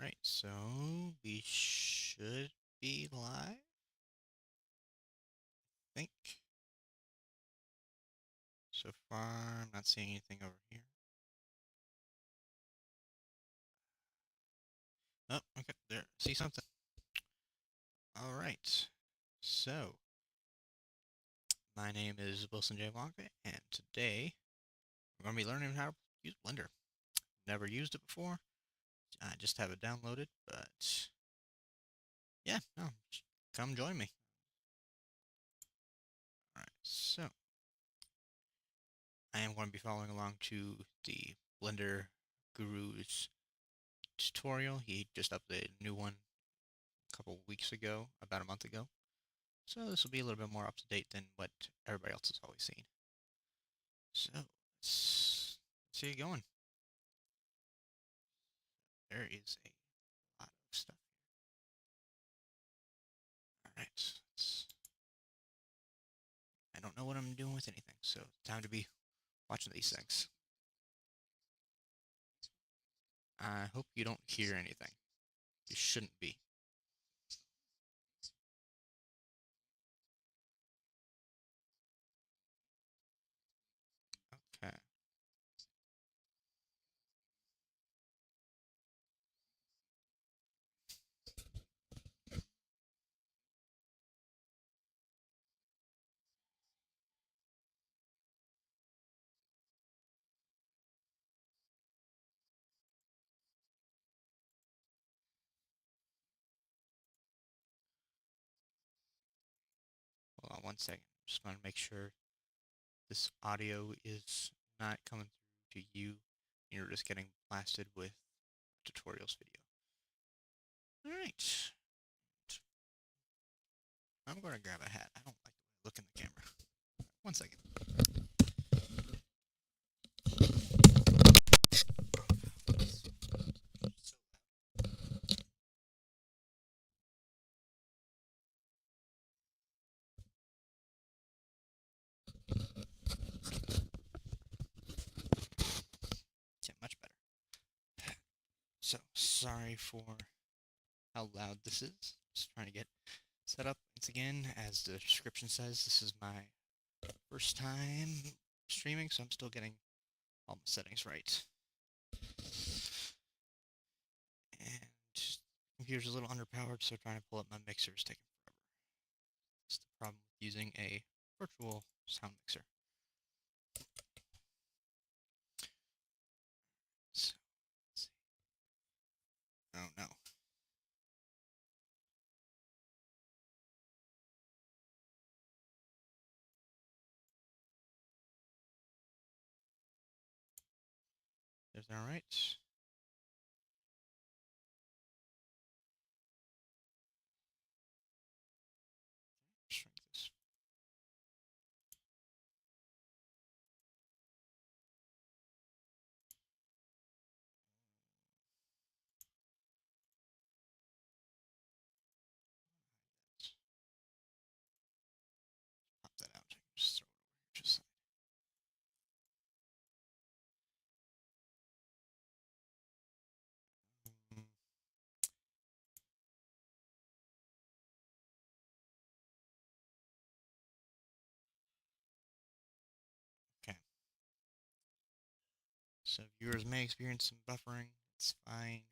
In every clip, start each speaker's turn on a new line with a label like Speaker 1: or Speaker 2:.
Speaker 1: Right, so we should be live, I think. So far, I'm not seeing anything over here. Oh, okay, there. See something. All right. So, my name is Wilson J. Wonka, and today we're going to be learning how to use Blender. Never used it before. I just have it downloaded, but yeah, no, come join me. All right, so I am going to be following along to the Blender Guru's tutorial. He just updated a new one a couple weeks ago, about a month ago. So this will be a little bit more up to date than what everybody else has always seen. So let's get going. There is a lot of stuff here. All right, I don't know what I'm doing with anything, so it's time to be watching these things. I hope you don't hear anything. You shouldn't be. Okay. Hold on one second. Just want to make sure this audio is not coming through to you. You're just getting blasted with tutorials video. All right. I'm going to grab a hat. I don't like the way I look in the camera. One second. Yeah, much better. So, sorry for how loud this is. Just trying to get set up once again. As the description says, this is my first time streaming, so I'm still getting all my settings right. And computer's a little underpowered, so trying to pull up my mixer is taking forever. That's the problem with using a virtual sound mixer. So, let's see. Oh no. There's all right. Shrink this. Pop that out. Just throw it over here. Just um, okay. So viewers may experience some buffering. It's fine.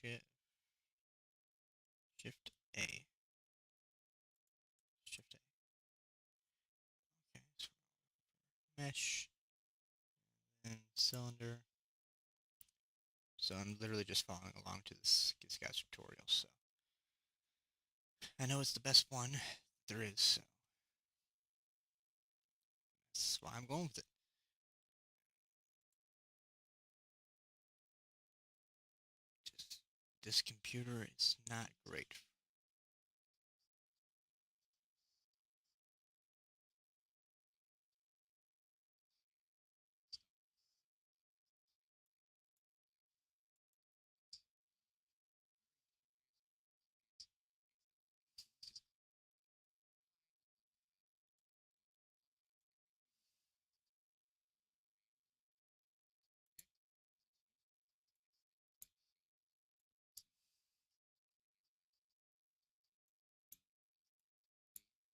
Speaker 1: Shift A. Shift A. Okay, so mesh and cylinder. So I'm literally just following along to this guy's tutorial. So I know it's the best one there is. So that's why I'm going with it. Just this computer is not great.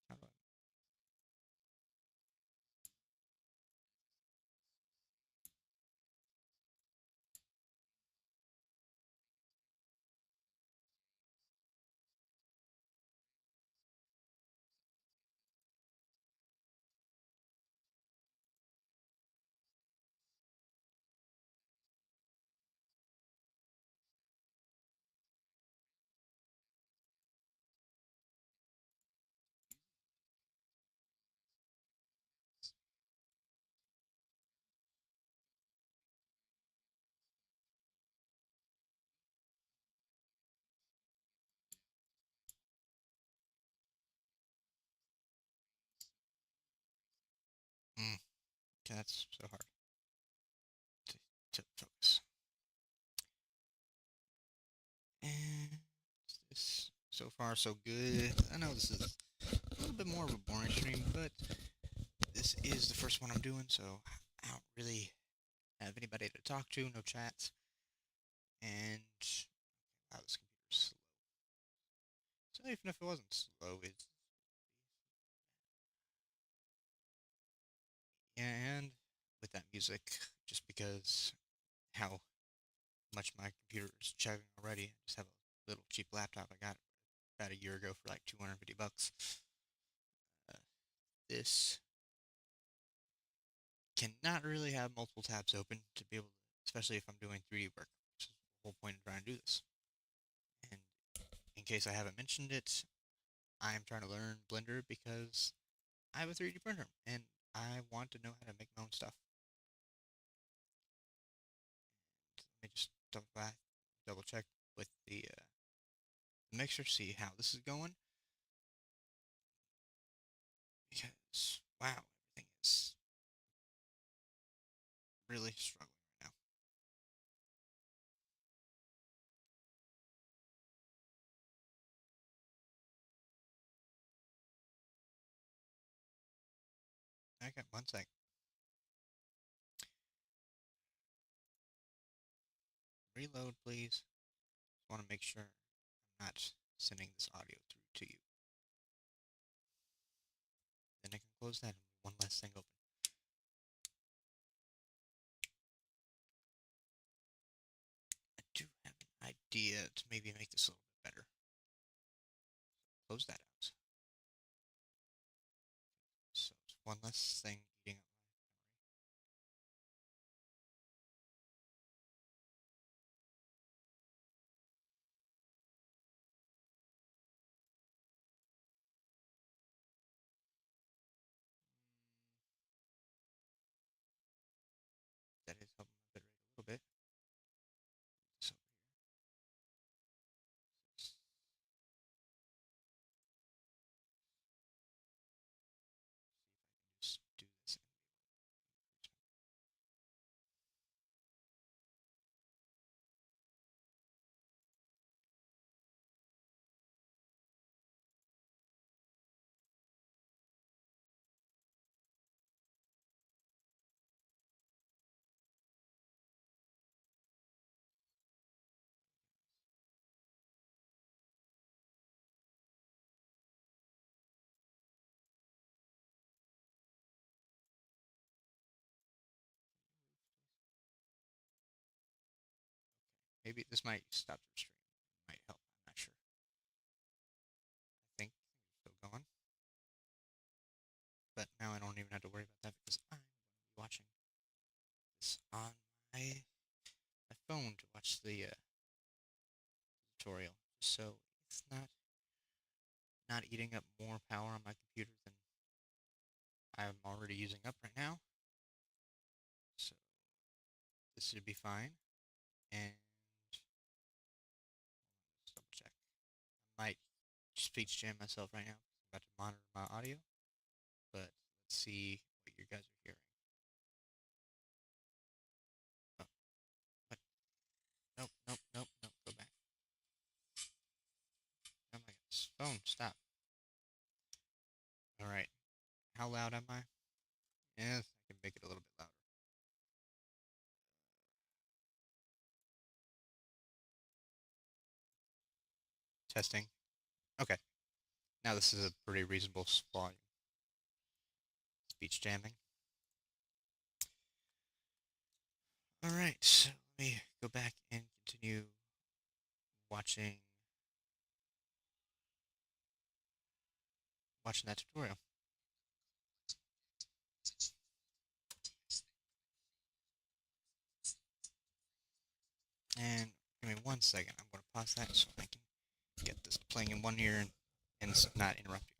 Speaker 1: How do okay, that's so hard to, to focus. And this so far so good. I know this is a little bit more of a boring stream, but this is the first one I'm doing, so I don't really have anybody to talk to, no chats, and wow, this computer's slow. So even if it wasn't slow, it's and with that music, just because how much my computer is chugging already, I just have a little cheap laptop I got about a year ago for like 250 bucks. Uh, this cannot really have multiple tabs open to be able to, especially if I'm doing 3D work, which is the whole point of trying to do this. And in case I haven't mentioned it, I am trying to learn Blender because I have a 3D printer and I want to know how to make my own stuff. Let me just double check with the mixer, see how this is going. Because, wow, everything is really struggling right now. I got 1 sec. Reload, please. Just want to make sure I'm not sending this audio through to you. Then I can close that and one last thing open. I do have an idea to maybe make this a little bit better. Close that out. So it's one less thing eating up my memory. That is helping my bitrate a little bit. This over here. So see if I can just do this Maybe this might stop the stream. Might help. I'm not sure. I think things are still going. But now I don't even have to worry about that because I'm going to be watching this on my phone to watch the tutorial. So it's not eating up more power on my computer than I'm already using up right now. So this should be fine. And let's double check. I might speech jam myself right now. I'm about to monitor my audio. But let's see what you guys are hearing. Oh, what? Nope, nope, nope, nope. Go back. Oh my gosh. Phone, stop. Alright. How loud am I? Yes, I can make it a little bit louder. Testing. Okay. Now this is a pretty reasonable volume. Speech jamming. Alright, so let me go back and continue watching that tutorial. And give me 1 second. I'm going to pause that so I can get this playing in one ear and not interrupt you.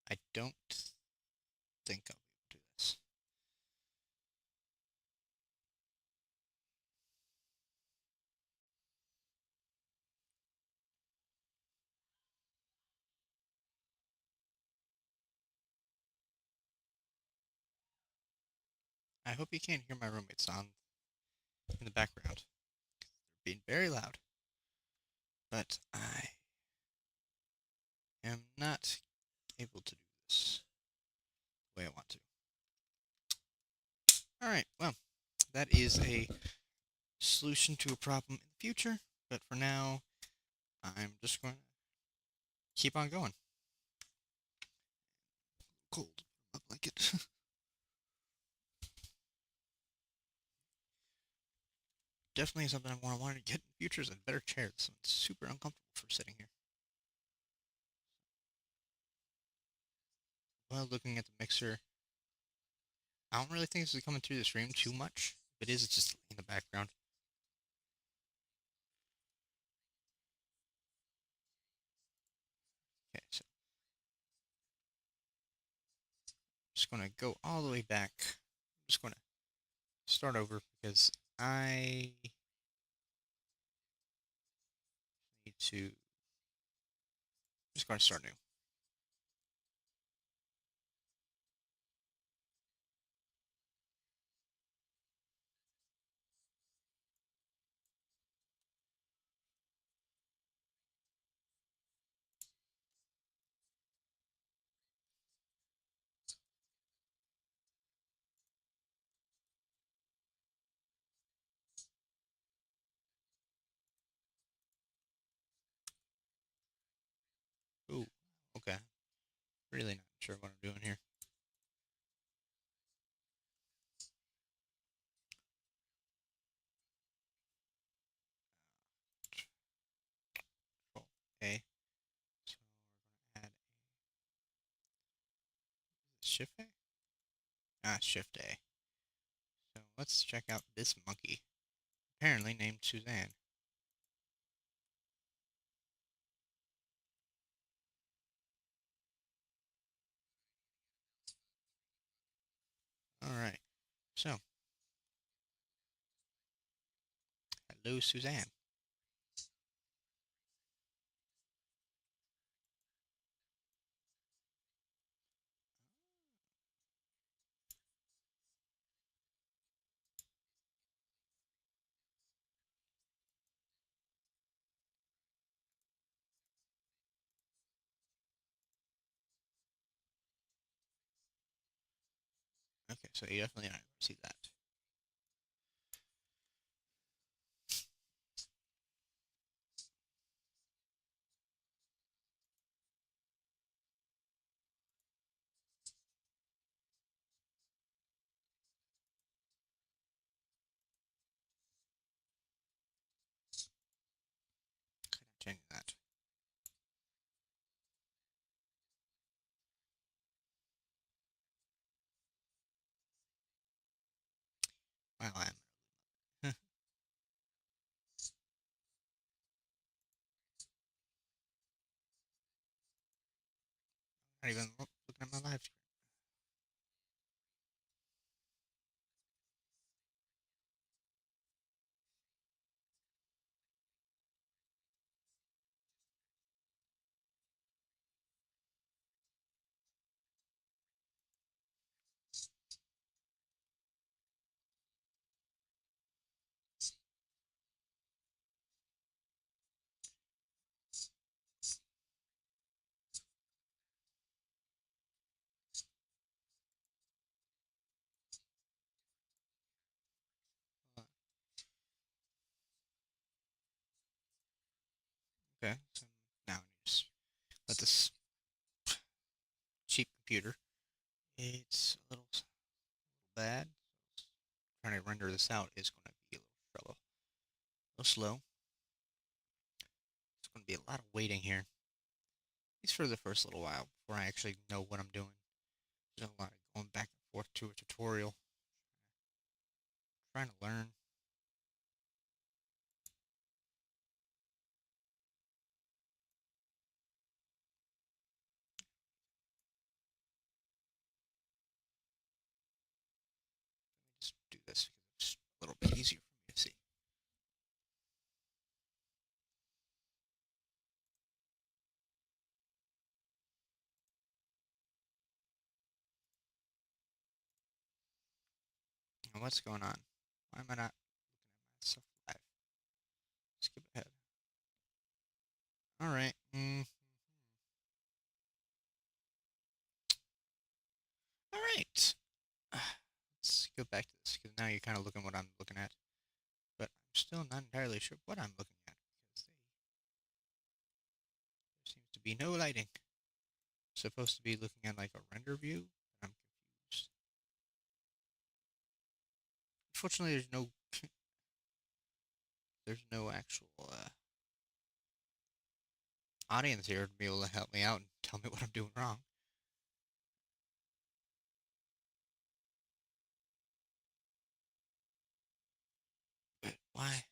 Speaker 1: I don't think I'll be able to do this. I hope you can't hear my roommates on in the background. They're being very loud. But I am not able to do this the way I want to. Alright, well, that is a solution to a problem in the future, but for now, I'm just going to keep on going. Cold. I like it. Definitely something I want to get in the future is a better chair. This one's super uncomfortable for sitting here. While looking at the mixer, I don't really think this is coming through the stream too much. If it is, it's just in the background. Okay, so I'm just going to go all the way back. I'm just going to start over because I need to just going to start new. Really not sure what I'm doing here. Control A. So we're going to add a Shift A? Shift A. So let's check out this monkey, apparently named Suzanne. Alright, so, hello Suzanne. Okay, so you definitely aren't going to see that. Change that. Well, I'm not even looking at my live stream. Okay, so now I just let this cheap computer. It's a little bad. Trying to render this out is going to be a little slow. It's going to be a lot of waiting here. At least for the first little while before I actually know what I'm doing. There's a lot of going back and forth to a tutorial, trying to learn. Let me just do this because it's a little bit easier for me to see. Now, what's going on? Why am I not looking at myself live? Skip ahead. All right. All right. Let's go back to this because now you're kind of looking what I'm looking at, but I'm still not entirely sure what I'm looking at because there seems to be no lighting. Supposed to be looking at like a render view, but I'm confused. Unfortunately, there's no actual audience here to be able to help me out and tell me what I'm doing wrong. But why?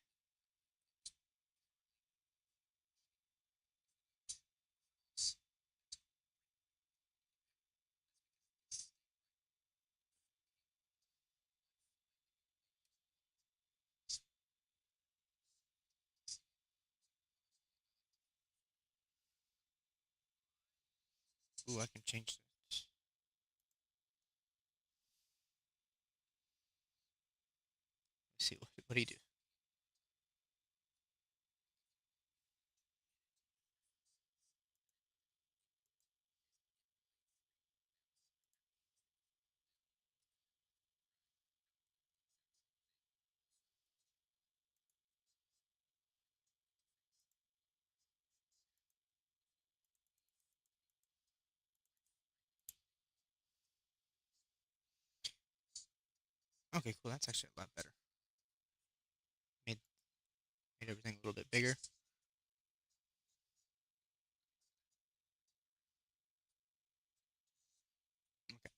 Speaker 1: Ooh, I can change this. Let's see what do you do? Okay, cool. That's actually a lot better. Made made everything a little bit bigger. Okay.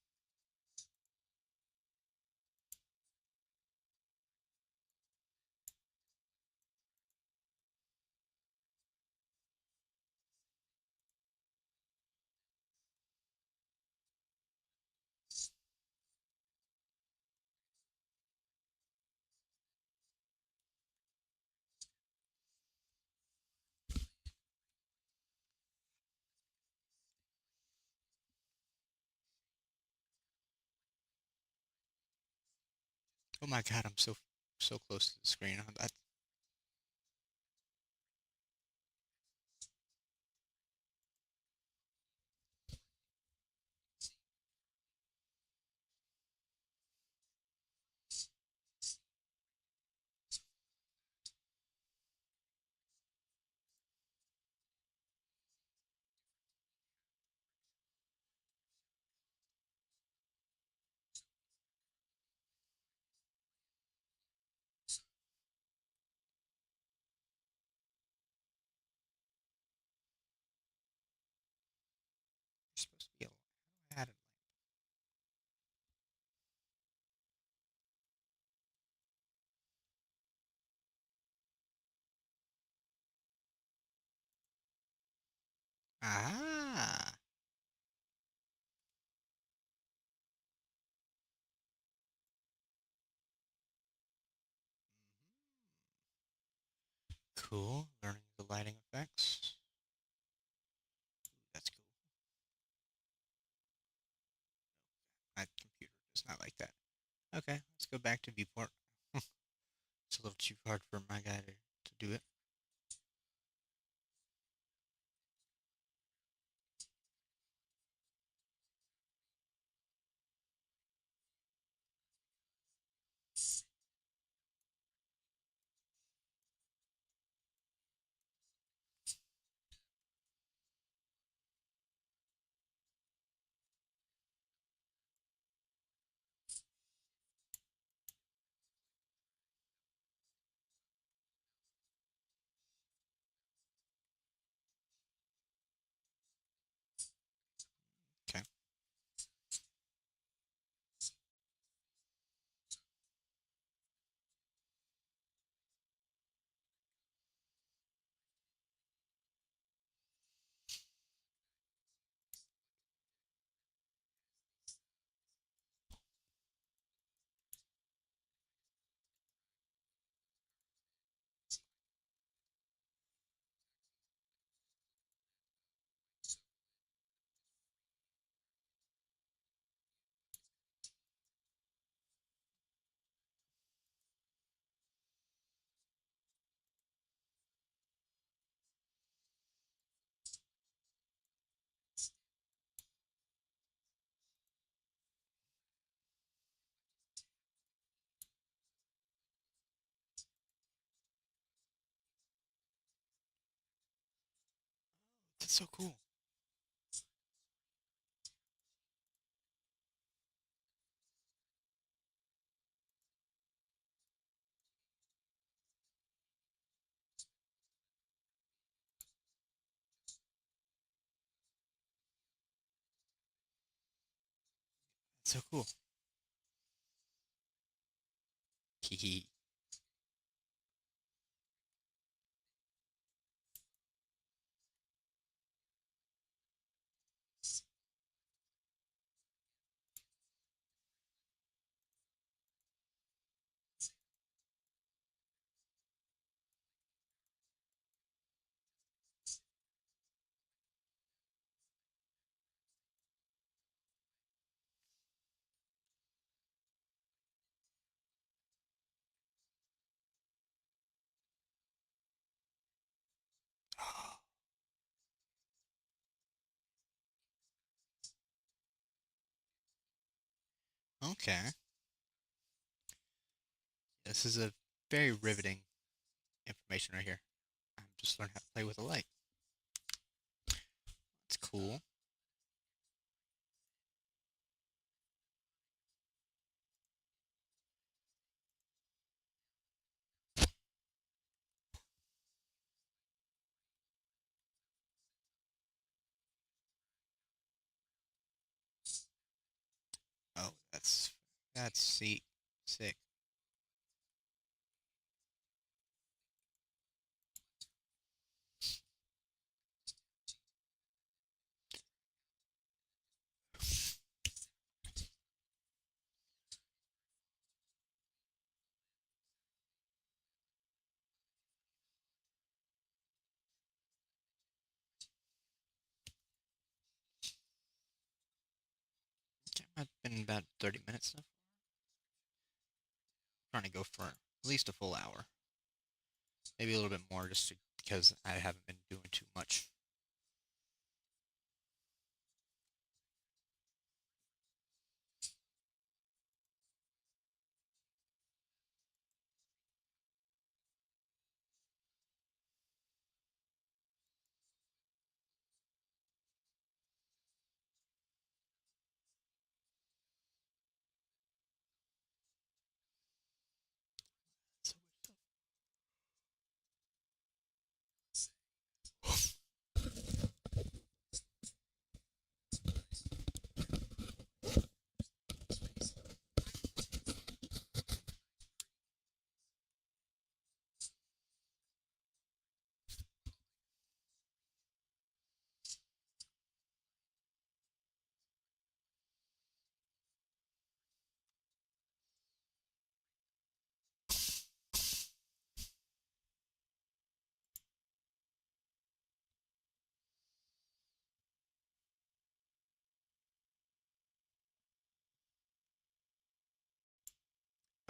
Speaker 1: Oh my God, I'm so close to the screen. That's supposed to be a added Ah. Cool. Learning the lighting effects. That's cool. My computer does not like that. Okay, let's go back to viewport. It's a little too hard for my guy to do it. Okay. That's so cool. That's so cool. Hee Okay. This is a very riveting information right here. I'm just learning how to play with a light. It's cool. That's sick. Okay, I've been about 30 minutes now. Trying to go for at least a full hour. Maybe a little bit more because I haven't been doing too much.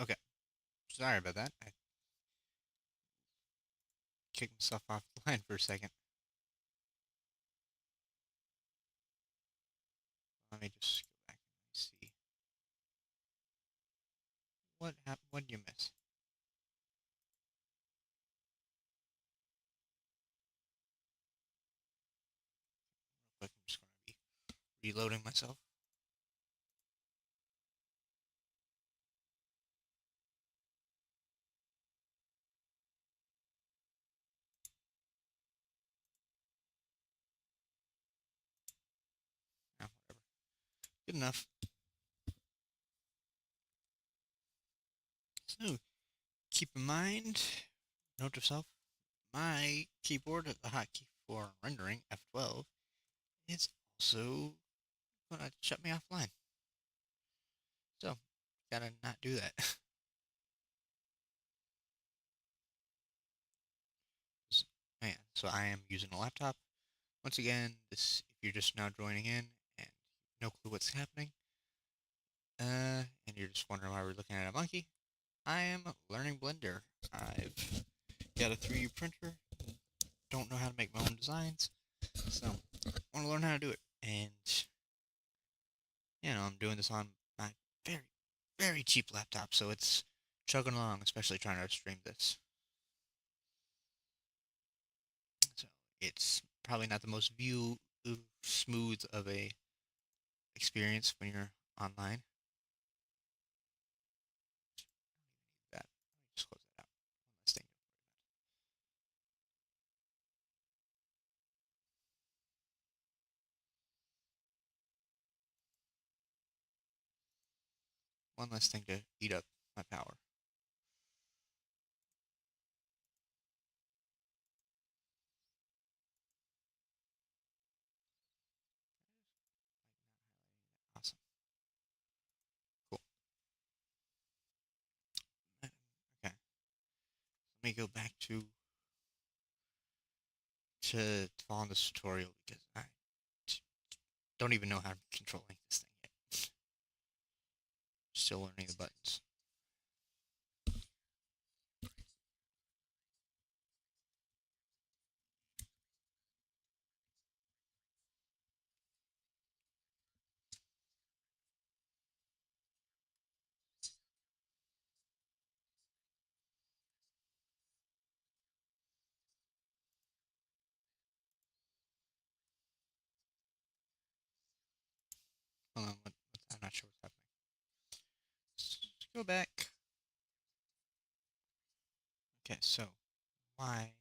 Speaker 1: Okay, sorry about that. I kicked myself off the line for a second. Let me just go back and see what happened. What did you miss? Real quick, I'm just going to be reloading myself. No, whatever. Good enough. So keep in mind, note to self, my keyboard, the hotkey for rendering F12, is also gonna shut me offline. So gotta not do that. Man, so I am using a laptop. Once again, this if you're just now joining in and no clue what's happening, and you're just wondering why we're looking at a monkey, I am learning Blender. I've got a 3D printer, don't know how to make my own designs, so I want to learn how to do it. And I'm doing this on my very, very cheap laptop, so it's chugging along, especially trying to stream this. So it's probably not the most view smooth of a experience when you're online. That let me just close that out. One last thing. One less thing to eat up my power. Awesome. Cool. Okay. Let me go back to follow this tutorial because I don't even know how I'm controlling this thing yet. Still learning the buttons. Hold on, I'm not sure what's happening. Let's go back. Okay, so why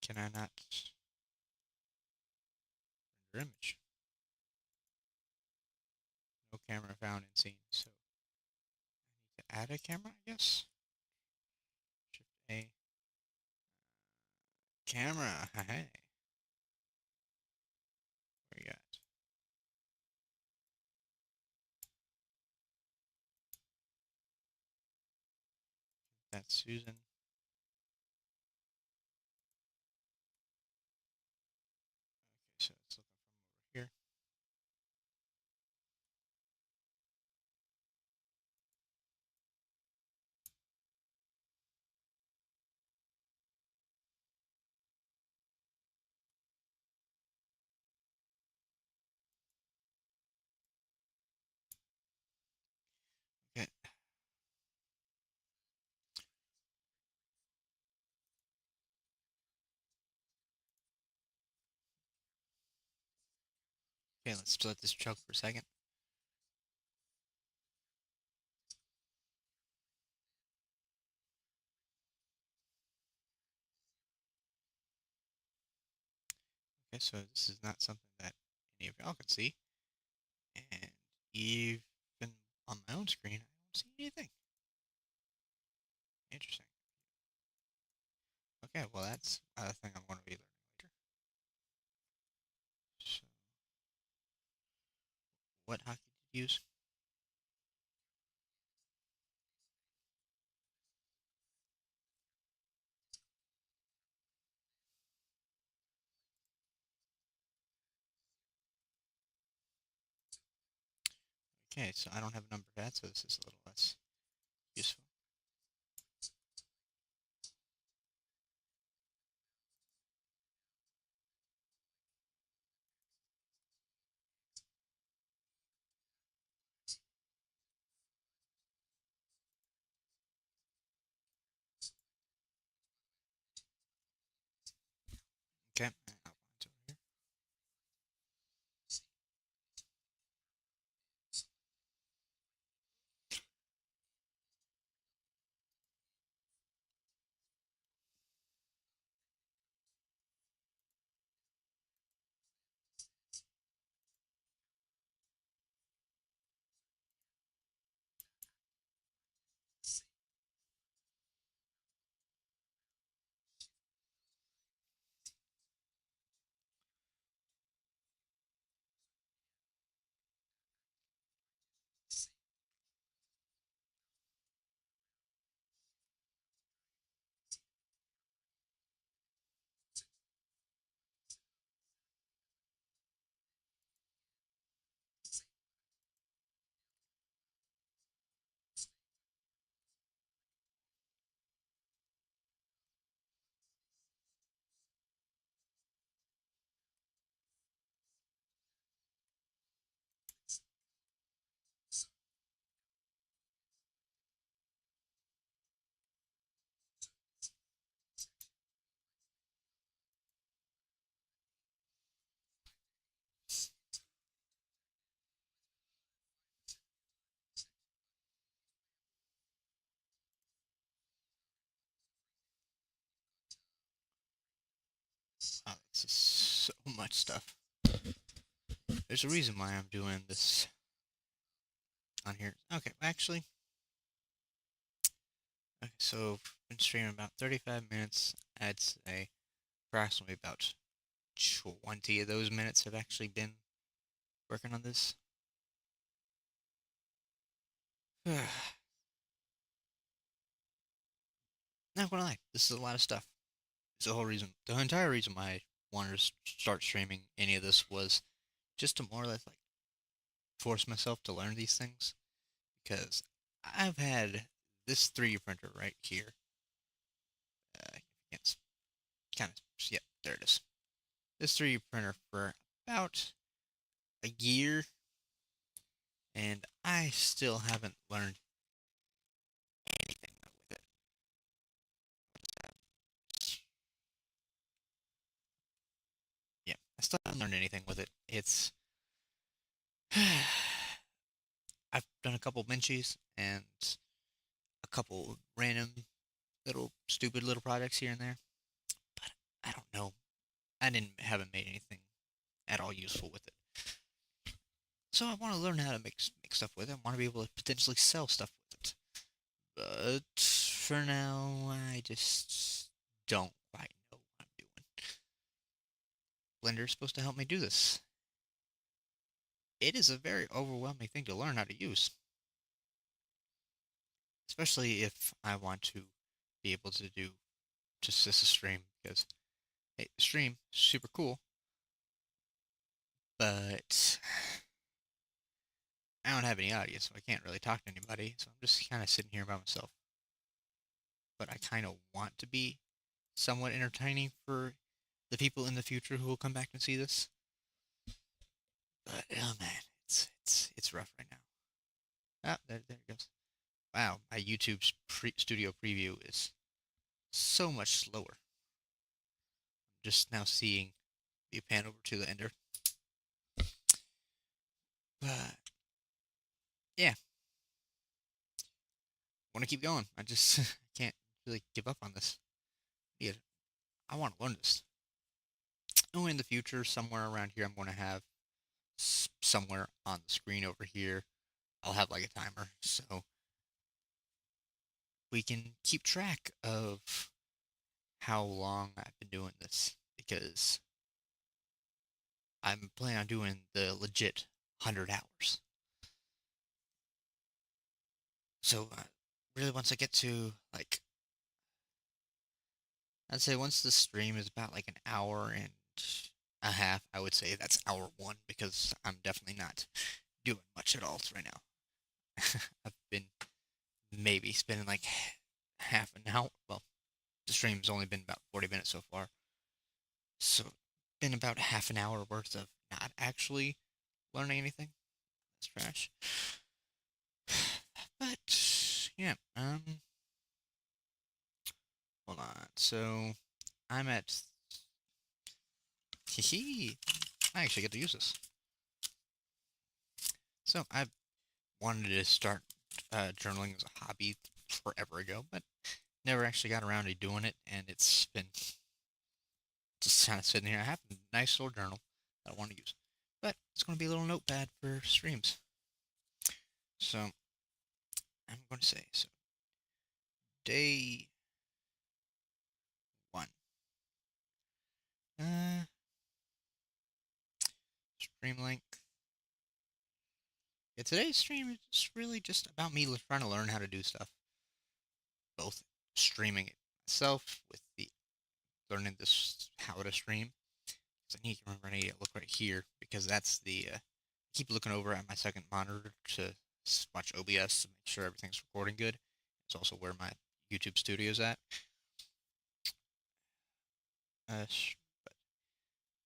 Speaker 1: can I not render image? No camera found in scene. So add a camera, I guess. Shift A. Camera. Hey. What we got? That's Susan. Okay, so it's looking from over here. Okay. Okay, let's let this chug for a second. Okay, so this is not something that any of y'all can see. And even on my own screen, I don't see anything. Interesting. Okay, well, that's a thing I'm going to be learning later. So, what hockey did you use? Okay, so I don't have a number pad, so this is a little less useful. Okay, outlines over here. Wow, this is so much stuff. There's a reason why I'm doing this on here. Okay, actually, okay, so I've been streaming about 35 minutes. I'd say approximately about 20 of those minutes have actually been working on this. Not gonna lie, this is a lot of stuff. It's the whole reason, the entire reason why I wanted to start streaming any of this was just to more or less like force myself to learn these things because I've had this 3D printer right here. It's kind of, yeah, there it is. This 3D printer for about a year, and I still haven't learned anything with it. Yeah, I still haven't learned anything with it. It's I've done a couple benchies and a couple random little stupid little projects here and there, but I don't know. Haven't made anything at all useful with it. So I want to learn how to make stuff with it. I want to be able to potentially sell stuff with it. But for now, I just don't quite know what I'm doing. Blender's supposed to help me do this. It is a very overwhelming thing to learn how to use, especially if I want to be able to do just this a stream because hey, the stream super cool, but I don't have any audience, so I can't really talk to anybody. So I'm just kind of sitting here by myself. But I kind of want to be somewhat entertaining for the people in the future who will come back and see this. But oh man, it's rough right now. Ah, there it goes. Wow, my YouTube studio preview is so much slower. I'm just now seeing the pan over to the ender. But yeah, want to keep going. I just can't really give up on this. Yeah, I want to learn this. Oh, in the future, somewhere around here, I'm going to have somewhere on the screen over here, I'll have like a timer so we can keep track of how long I've been doing this because I'm planning on doing the legit 100 hours. So, really, once I get to like, I'd say once the stream is about like an hour and a half, I would say that's hour one because I'm definitely not doing much at all right now. I've been maybe spending like half an hour. Well, the stream's only been about 40 minutes so far. So, been about half an hour worth of not actually learning anything. That's trash. But yeah, hold on. So I'm at. Hee. I actually get to use this. So I wanted to start journaling as a hobby forever ago, but never actually got around to doing it, and it's been just kind of sitting here. I have a nice little journal that I want to use, but it's going to be a little notepad for streams. So I'm going to say so. Day one. Uh, Stream length. Yeah, today's stream is really just about me trying to learn how to do stuff. Both streaming it myself with the learning this how to stream. Because I need to remember I need to look right here because that's the keep looking over at my second monitor to watch OBS to make sure everything's recording good. It's also where my YouTube studio's at. But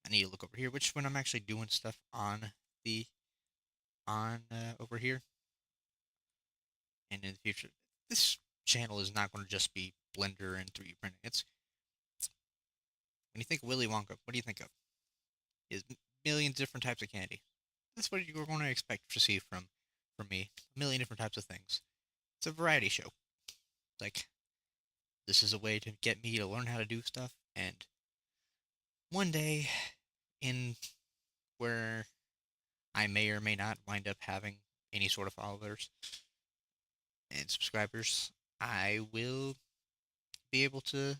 Speaker 1: I need to look over here, which when I'm actually doing stuff on the on over here, and in the future, this channel is not going to just be Blender and 3D printing. It's when you think of Willy Wonka, what do you think of? Is millions of different types of candy. That's what you're going to expect to see from me. A million different types of things. It's a variety show. Like this is a way to get me to learn how to do stuff, and one day, in where I may or may not wind up having any sort of followers and subscribers, I will be able to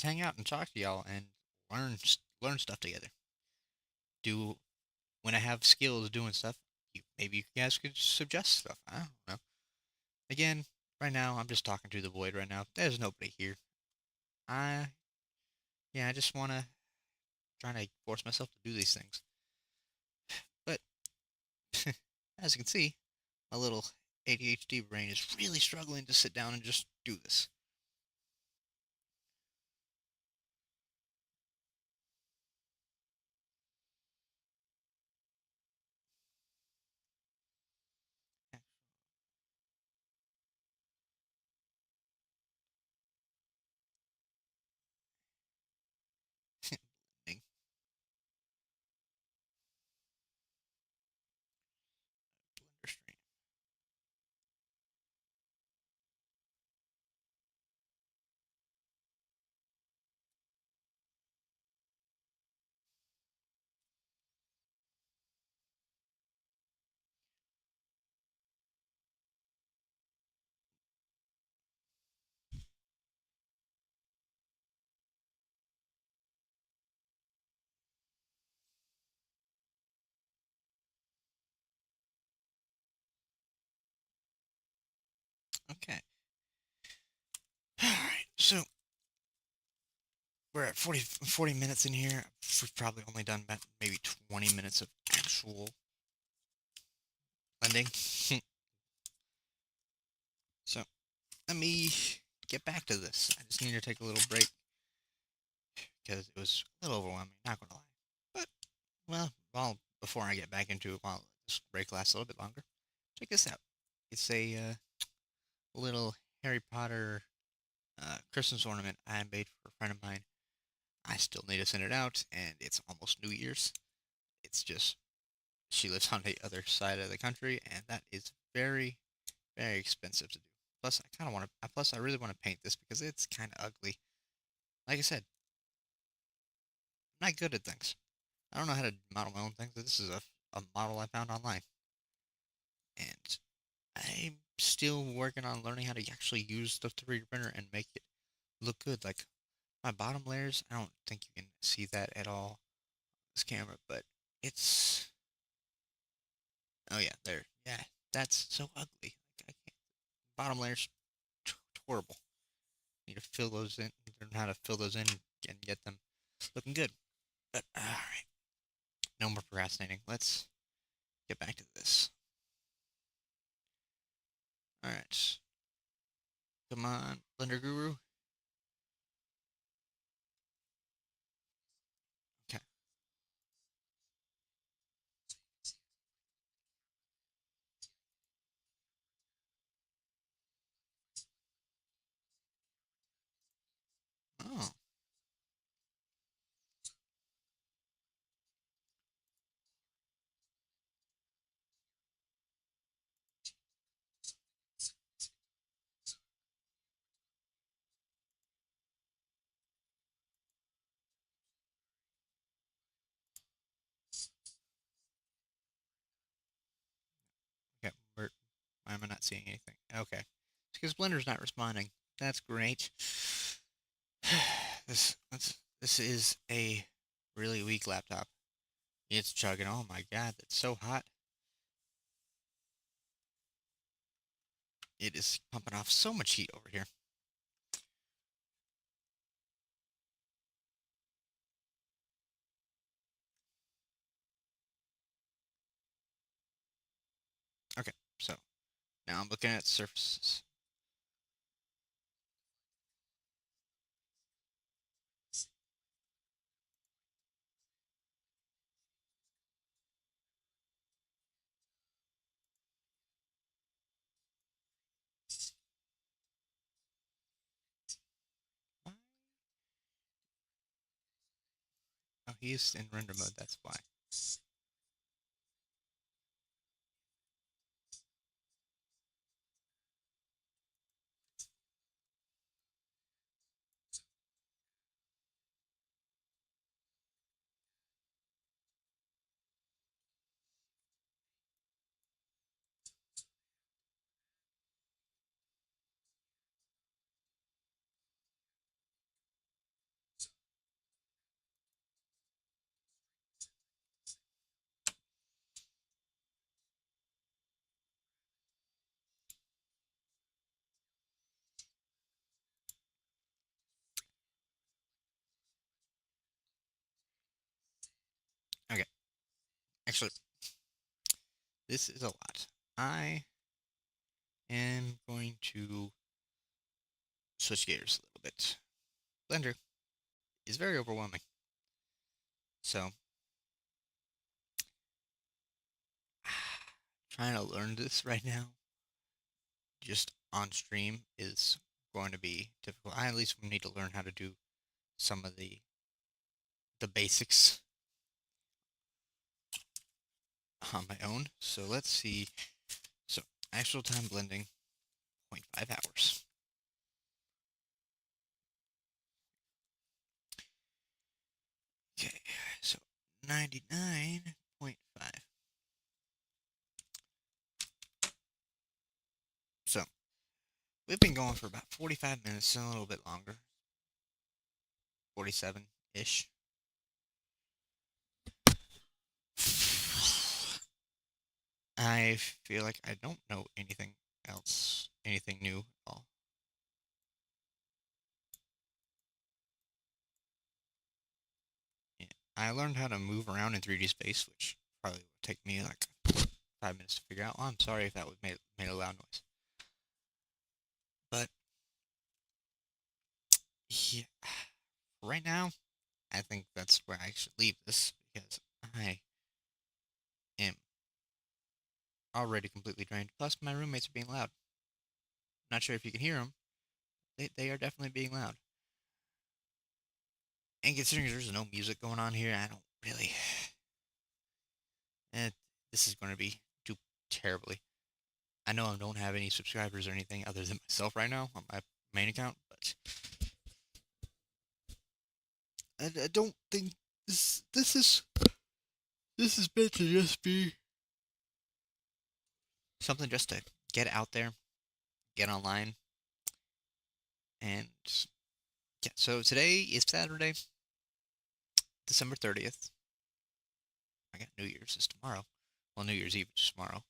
Speaker 1: hang out and talk to y'all and learn stuff together. Do when I have skills doing stuff, maybe you guys could suggest stuff. I don't know. Again, right now I'm just talking to the void. Right now, there's nobody here. I Yeah, I just wanna trying to force myself to do these things, but as you can see, my little ADHD brain is really struggling to sit down and just do this. Blender stream. Okay. Alright, so we're at 40 minutes in here. We've probably only done about maybe 20 minutes of actual blending. So let me get back to this. I just need to take a little break because it was a little overwhelming, not gonna lie. But, well, before I get back into it, while this break lasts a little bit longer, check this out. It's a little Harry Potter Christmas ornament I made for a friend of mine. I still need to send it out, and it's almost New Year's. It's just she lives on the other side of the country, and that is very, very expensive to do. Plus, I kind of want to. Plus, I really want to paint this because it's kind of ugly. Like I said, I'm not good at things. I don't know how to model my own things. This is a model I found online, and I'm still working on learning how to actually use the 3D printer and make it look good. Like my bottom layers, I don't think you can see that at all on this camera, but it's oh yeah, there. Yeah, that's so ugly. Like, I can't. Bottom layers, horrible. Need to fill those in. Learn how to fill those in and get them looking good. But all right, no more procrastinating. Let's get back to this. All right, come on, Blender Guru. Okay. Oh, okay. Why am I not seeing anything? Okay, it's because Blender's not responding. That's great. This is a really weak laptop. It's chugging. Oh my god, that's so hot. It is pumping off so much heat over here. Okay, so now I'm looking at surfaces. Oh, he's in render mode, that's why. Okay, actually, this is a lot. I am going to switch gears a little bit. Blender is very overwhelming. So, trying to learn this right now, just on stream, is going to be difficult. I at least need to learn how to do some of the basics on my own. So let's see. So actual time blending, 0.5 hours. Okay, so 99.5. So we've been going for about 45 minutes, a little bit longer, 47-ish. I feel like I don't know anything else, anything new at all. Yeah. I learned how to move around in 3D space, which probably would take me like 5 minutes to figure out. Oh, I'm sorry if that would made a loud noise. But yeah, right now, I think that's where I should leave this because I am already completely drained. Plus, my roommates are being loud. Not sure if you can hear them. They are definitely being loud. And considering there's no music going on here, I don't really. Eh, this is going to be too terribly. I know I don't have any subscribers or anything other than myself right now on my main account, but I don't think this is meant to just be something just to get out there, get online, and yeah. So today is Saturday, December 30th. I got New Year's is tomorrow. Well, New Year's Eve is tomorrow,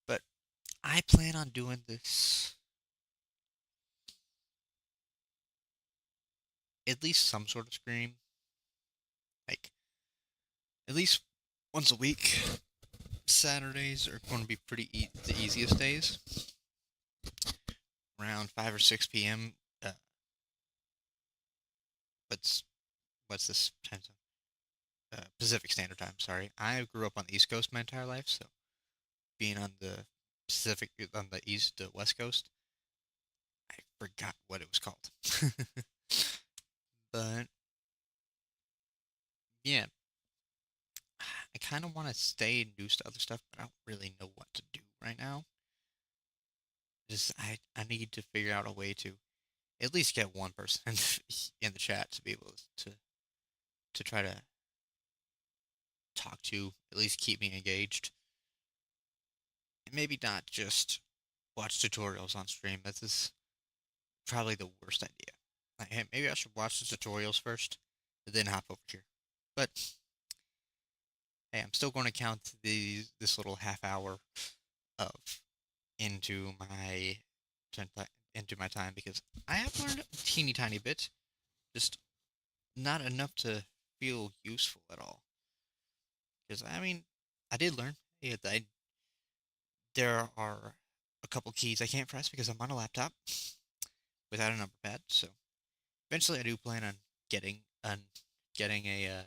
Speaker 1: but I plan on doing this at least some sort of stream, like at least once a week. Saturdays are going to be the easiest days. Around 5 or 6 p.m. What's what's this time zone? Pacific Standard Time. Sorry, I grew up on the East Coast my entire life, so being on the Pacific on the West Coast, I forgot what it was called. But yeah, I kind of want to stay and do other stuff, but I don't really know what to do right now. Just I need to figure out a way to at least get one person in the chat to be able to try to talk to, at least keep me engaged. And maybe not just watch tutorials on stream. This is probably the worst idea. Like, hey, maybe I should watch the tutorials first, and then hop over here. But hey, I'm still going to count this little half hour of into my into my time because I have learned a teeny tiny bit, just not enough to feel useful at all. Because I mean, I did learn. Yeah, there are a couple keys I can't press because I'm on a laptop without a number pad. So eventually, I do plan on getting on getting a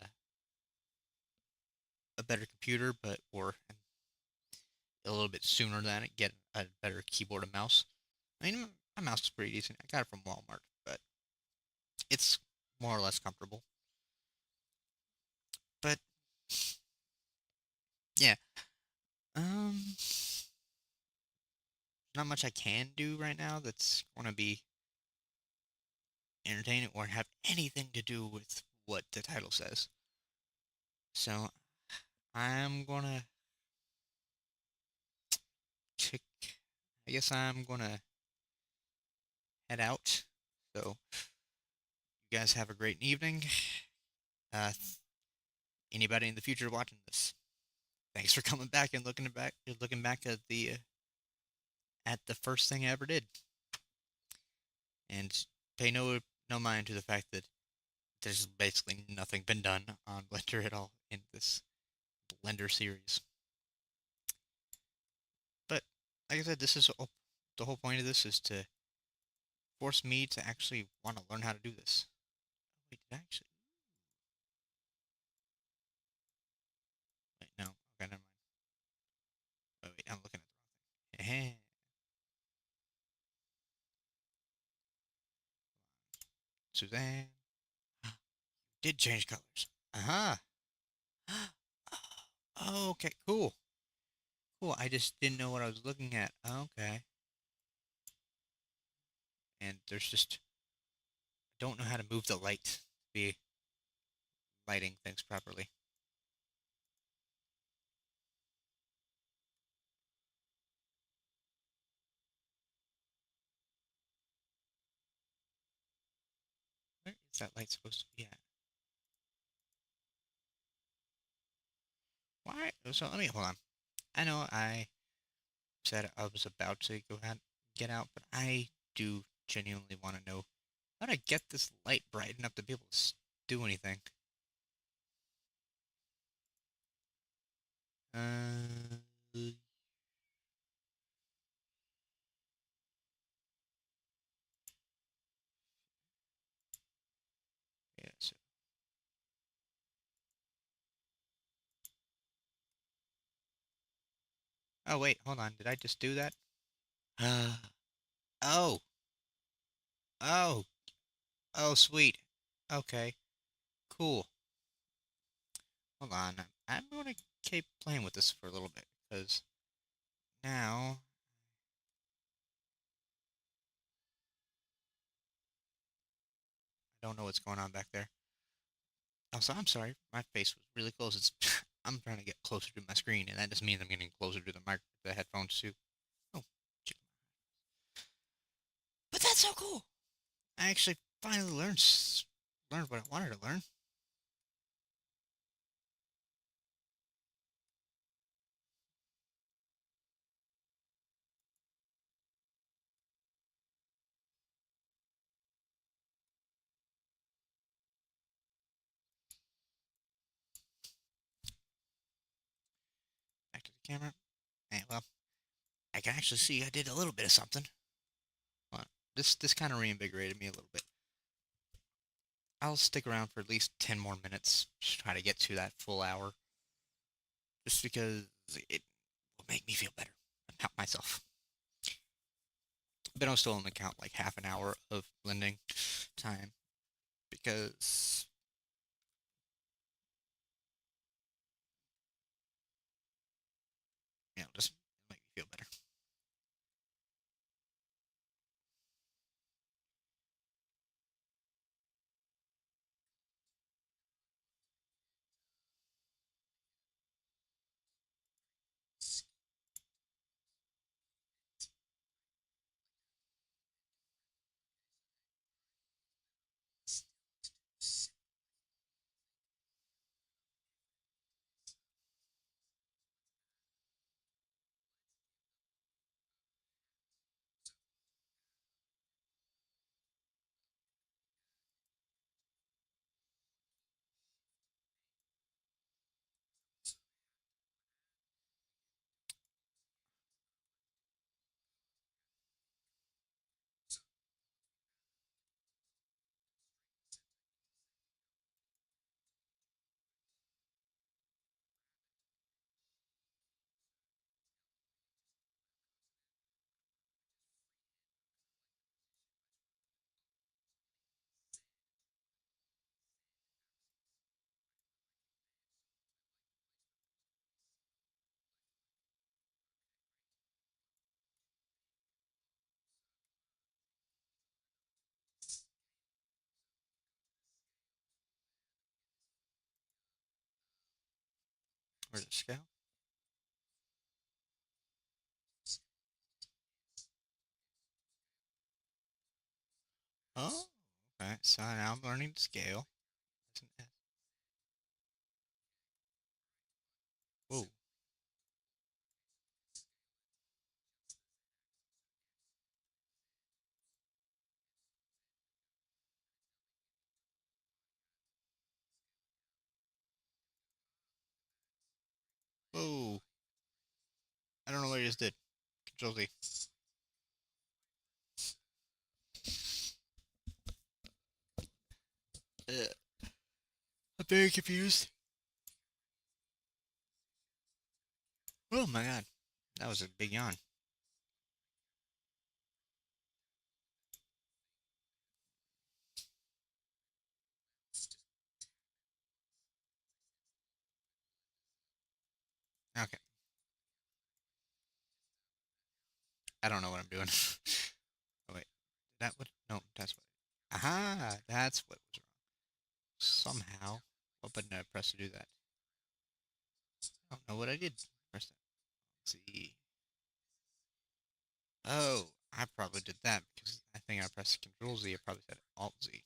Speaker 1: better computer, but or a little bit sooner than it, get a better keyboard and mouse. I mean, my mouse is pretty decent. I got it from Walmart, but it's more or less comfortable. But yeah, um, not much I can do right now that's going to be entertaining or have anything to do with what the title says. So I'm gonna check. I guess I'm gonna head out. So you guys have a great evening. Uh, Anybody in the future watching this, thanks for coming back and looking back at the first thing I ever did, and pay no mind to the fact that there's basically nothing been done on Blender at all in this Blender series. But like I said, the whole point of this is to force me to actually want to learn how to do this. Wait, did I actually? Wait, no. Okay, never mind. Wait, I'm looking at the wrong thing. Suzanne did change colors. Uh huh. Oh, okay, cool. Cool. I just didn't know what I was looking at. Okay. And there's just I don't know how to move the light to be lighting things properly. Where is that light supposed to be at? Why? So let me hold on. I know I said I was about to go ahead get out, but I do genuinely want to know how to get this light bright enough to be able to do anything. Yeah, so. Oh, wait, hold on. Did I just do that? Oh, oh, oh, sweet. Okay, cool. Hold on. I'm going to keep playing with this for a little bit because now I don't know what's going on back there. Also, I'm sorry. My face was really close. It's I'm trying to get closer to my screen, and that just means I'm getting closer to the headphones too. Oh, but that's so cool. I actually finally learned what I wanted to learn. Back to the camera. And well, I can actually see I did a little bit of something. Well, this kind of reinvigorated me a little bit. I'll stick around for at least 10 more minutes. Just try to get to that full hour, just because it will make me feel better about myself. But I'll still only count like half an hour of blending time because just make me feel better. Where's the scale? Oh, okay. So now I'm learning to scale. That's an S. Whoa. Whoa. I don't know what I just did. Control Z. I'm very confused. Oh my god. That was a big yawn. Okay. I don't know what I'm doing. Oh, wait. That what? No, that's what. Aha! That's what was wrong. Somehow. What button did I press to do that? I don't know what I did. Press that. Let's see. Oh, I probably did that because I think I pressed Control Z. I probably said Alt Z.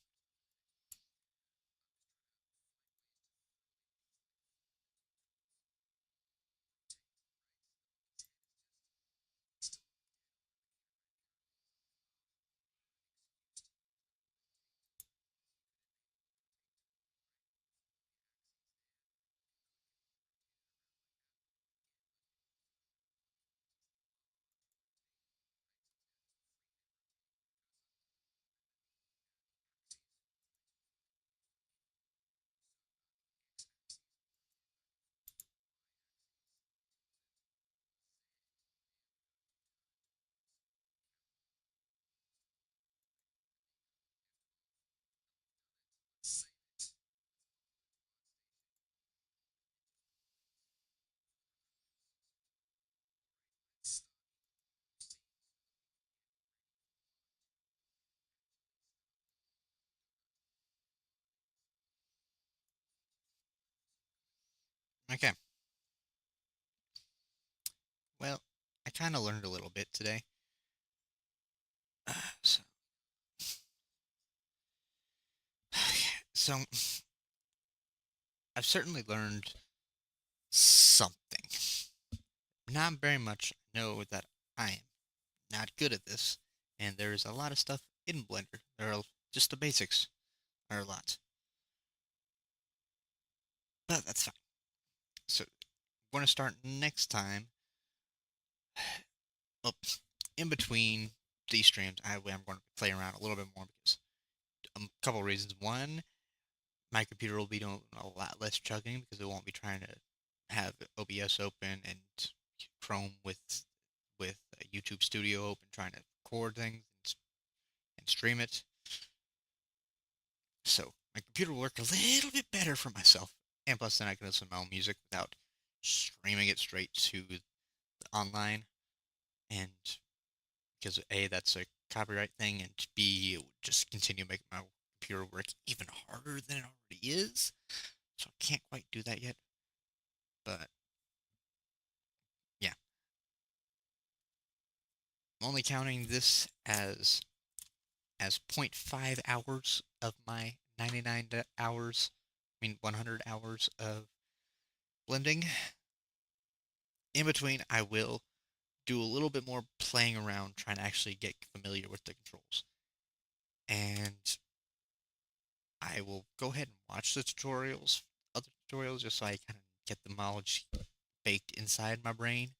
Speaker 1: Okay. Well, I kind of learned a little bit today. So, so I've certainly learned something. Not very much. I know that I am not good at this, and there's a lot of stuff in Blender. There are just the basics. There are a lot, but that's fine. So, we're gonna start next time. Well, in between these streams, I'm going to play around a little bit more because a couple of reasons. One, my computer will be doing a lot less chugging because it won't be trying to have OBS open and Chrome with YouTube Studio open, trying to record things and stream it. So my computer will work a little bit better for myself, and plus then I can listen to my own music without streaming it straight to the online. And because A, that's a copyright thing, and B, it would just continue making my computer work even harder than it already is. So I can't quite do that yet. But yeah, I'm only counting this as zero point 0.5 hours of my 99 hours, I mean 100 hours of blending. In between, I will do a little bit more playing around, trying to actually get familiar with the controls. And I will go ahead and watch the tutorials, other tutorials, just so I kind of get the knowledge baked inside my brain,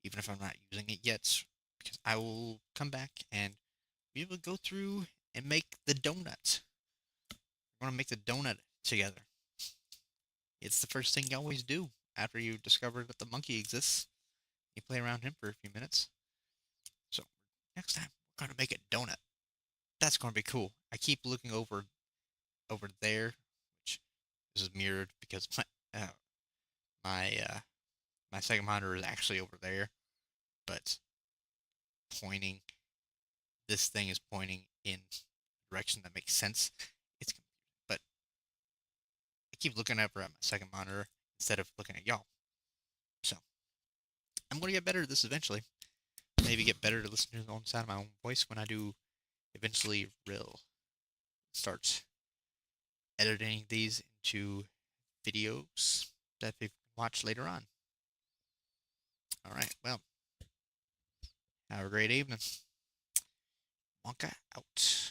Speaker 1: even if I'm not using it yet. Because I will come back and be able to go through and make the donut. We're going to make the donut together. It's the first thing you always do after you discover that the monkey exists. You play around him for a few minutes. So next time we're gonna make a donut. That's gonna be cool. I keep looking over there, which this is mirrored because my my second monitor is actually over there, but pointing this thing is pointing in a direction that makes sense. It's but I keep looking over at my second monitor instead of looking at y'all. So I'm gonna get better at this eventually. Maybe get better to listen to the own sound of my own voice when I do eventually real start editing these into videos that they can watch later on. All right, well, have a great evening. Wonka out.